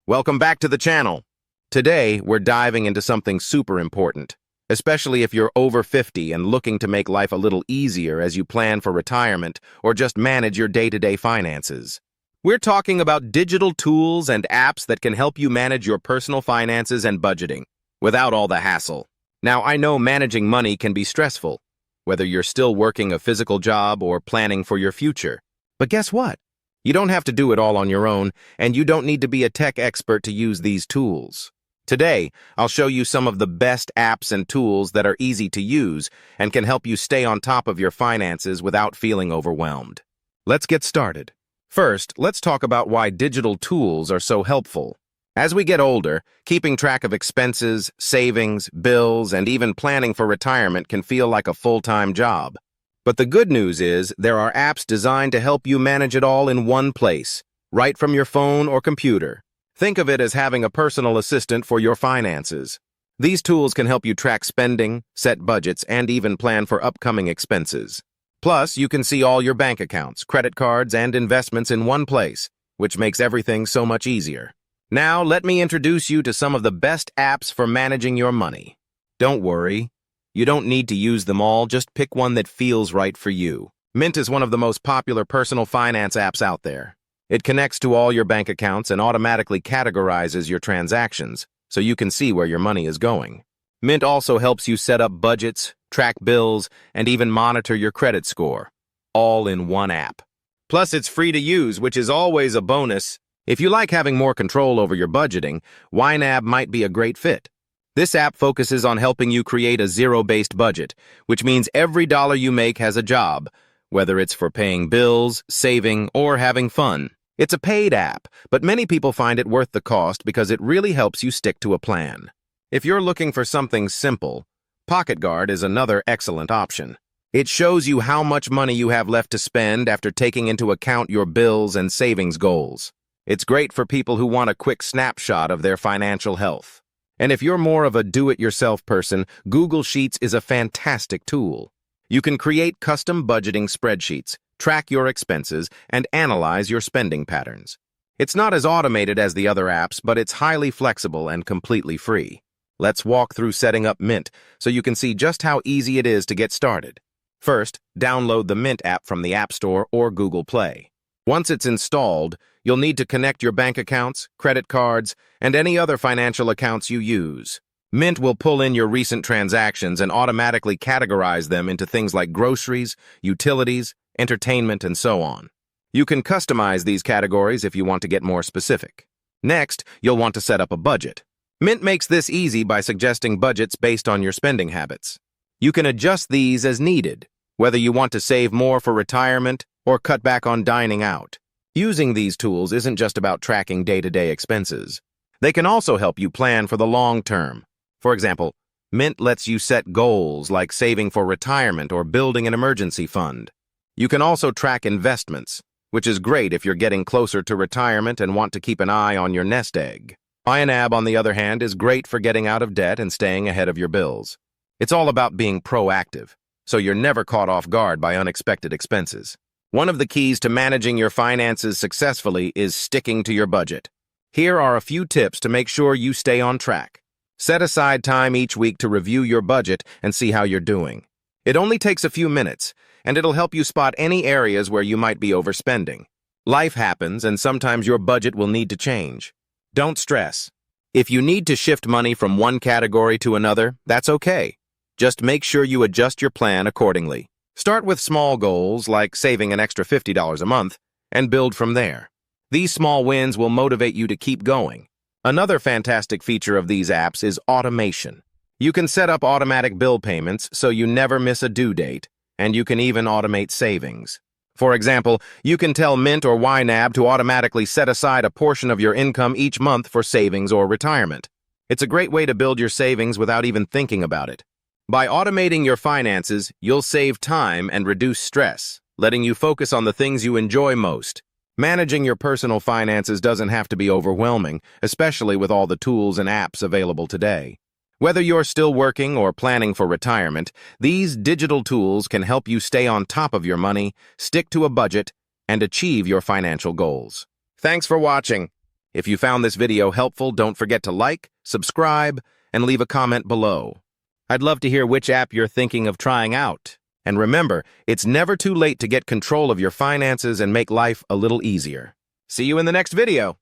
Welcome back to the channel. Today, we're diving into something super important, especially if you're over 50 and looking to make life a little easier as you plan for retirement or just manage your day-to-day finances. We're talking about digital tools and apps that can help you manage your personal finances and budgeting without all the hassle. Now, I know managing money can be stressful, whether you're still working a physical job or planning for your future. But guess what? You don't have to do it all on your own, and you don't need to be a tech expert to use these tools. Today, I'll show you some of the best apps and tools that are easy to use and can help you stay on top of your finances without feeling overwhelmed. Let's get started. First, let's talk about why digital tools are so helpful. As we get older, keeping track of expenses, savings, bills, and even planning for retirement can feel like a full-time job. But the good news is there are apps designed to help you manage it all in one place, right from your phone or computer. Think of it as having a personal assistant for your finances. These tools can help you track spending, set budgets, and even plan for upcoming expenses. Plus, you can see all your bank accounts, credit cards, and investments in one place, which makes everything so much easier. Now, let me introduce you to some of the best apps for managing your money. Don't worry. You don't need to use them all, just pick one that feels right for you. Mint is one of the most popular personal finance apps out there. It connects to all your bank accounts and automatically categorizes your transactions, so you can see where your money is going. Mint also helps you set up budgets, track bills, and even monitor your credit score, all in one app. Plus, it's free to use, which is always a bonus. If you like having more control over your budgeting, YNAB might be a great fit. This app focuses on helping you create a zero-based budget, which means every dollar you make has a job, whether it's for paying bills, saving, or having fun. It's a paid app, but many people find it worth the cost because it really helps you stick to a plan. If you're looking for something simple, Pocket Guard is another excellent option. It shows you how much money you have left to spend after taking into account your bills and savings goals. It's great for people who want a quick snapshot of their financial health. And if you're more of a do-it-yourself person, Google Sheets is a fantastic tool. You can create custom budgeting spreadsheets, track your expenses, and analyze your spending patterns. It's not as automated as the other apps, but it's highly flexible and completely free. Let's walk through setting up Mint so you can see just how easy it is to get started. First, download the Mint app from the App Store or Google Play. Once it's installed, you'll need to connect your bank accounts, credit cards, and any other financial accounts you use. Mint will pull in your recent transactions and automatically categorize them into things like groceries, utilities, entertainment, and so on. You can customize these categories if you want to get more specific. Next, you'll want to set up a budget. Mint makes this easy by suggesting budgets based on your spending habits. You can adjust these as needed, whether you want to save more for retirement or cut back on dining out. Using these tools isn't just about tracking day-to-day expenses. They can also help you plan for the long term. For example, Mint lets you set goals like saving for retirement or building an emergency fund. You can also track investments, which is great if you're getting closer to retirement and want to keep an eye on your nest egg. YNAB, on the other hand, is great for getting out of debt and staying ahead of your bills. It's all about being proactive, so you're never caught off guard by unexpected expenses. One of the keys to managing your finances successfully is sticking to your budget. Here are a few tips to make sure you stay on track. Set aside time each week to review your budget and see how you're doing. It only takes a few minutes, and it'll help you spot any areas where you might be overspending. Life happens, and sometimes your budget will need to change. Don't stress. If you need to shift money from one category to another, that's okay. Just make sure you adjust your plan accordingly. Start with small goals like saving an extra $50 a month and build from there. These small wins will motivate you to keep going. Another fantastic feature of these apps is automation. You can set up automatic bill payments so you never miss a due date, and you can even automate savings. For example, you can tell Mint or YNAB to automatically set aside a portion of your income each month for savings or retirement. It's a great way to build your savings without even thinking about it. By automating your finances, you'll save time and reduce stress, letting you focus on the things you enjoy most. Managing your personal finances doesn't have to be overwhelming, especially with all the tools and apps available today. Whether you're still working or planning for retirement, these digital tools can help you stay on top of your money, stick to a budget, and achieve your financial goals. Thanks for watching. If you found this video helpful, don't forget to like, subscribe, and leave a comment below. I'd love to hear which app you're thinking of trying out. And remember, it's never too late to get control of your finances and make life a little easier. See you in the next video.